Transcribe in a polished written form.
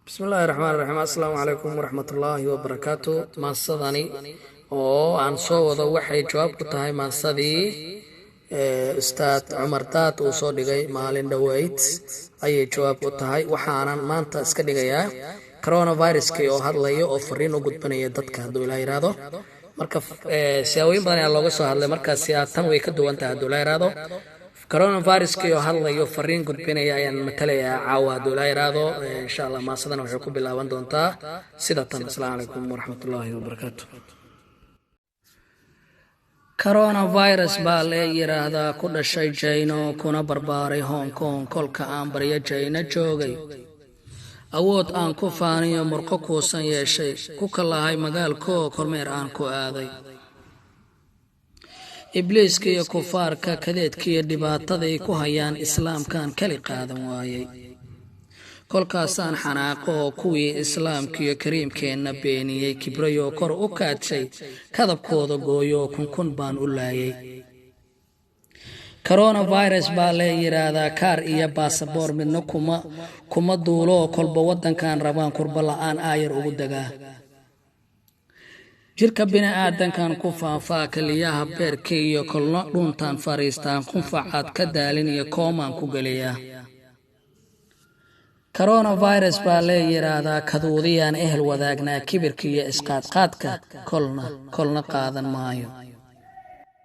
بسم الله الرحمن الرحيم السلام عليكم ورحمة الله وبركاته maasadani oo aan soo wado waxay jawaab ku tahay maasadii ustaad Cumar Daad uu soo dhigay maalin dhaweyd ayay jawaab ku tahay waxaanan maanta iska dhigayaa coronavirus-kii oo hadlayo oo fariin u gudbanaya dadka hadduu ilaa yiraahdo marka siyaawooyin badan ayaa looga soo hadlay markaas tan way ka duwan tahay hadduu ilaa yiraahdo coronavirus-kii oo hadlayo fariin gudbinaya ayaan matalayaa caawa hadduu ilaa yiraahdo insha Allah maasadana waxay ku bilaaban doontaa sida tan. Assalaamu calaykum waraxmatullaahi wabarakaatuh. coronavirus baa la yiraahdaa ku dhashay China kuna barbaaray Hong Kong kolka aan bariyo China joogay awood aan ku faaniyo murqo kuusan yeeshay ku kalahay magaalkoo kormeer aan ku aaday ibliiska iyo kufaarka kadeedka iyo dhibaatada ay ku hayaan islaamkan kali qaadan waayay kolkaasaan xanaaqo kuwii islaamka iyo kariimkeena beeniyay kibrayo kor u kaadshay kadabkooda gooyo kun baan u laayay coronavirus baa la yiraahdaa kaar iyo baasaboor midna kuma duulo kolba wadankan rabaan kurba la'aan aayar ugu dagaa jirka bini'aadankan ku faafaa kaliyaha beerka iyo kolna dhuntaan fariistaan qunfacaad ka daalin iyo koomaan ku geliyaa coronavirus baa la yiraahdaa kaduudiyaan ehel wadaagnaa kibirka iyo isqaadqaadka kolna qaadan maayo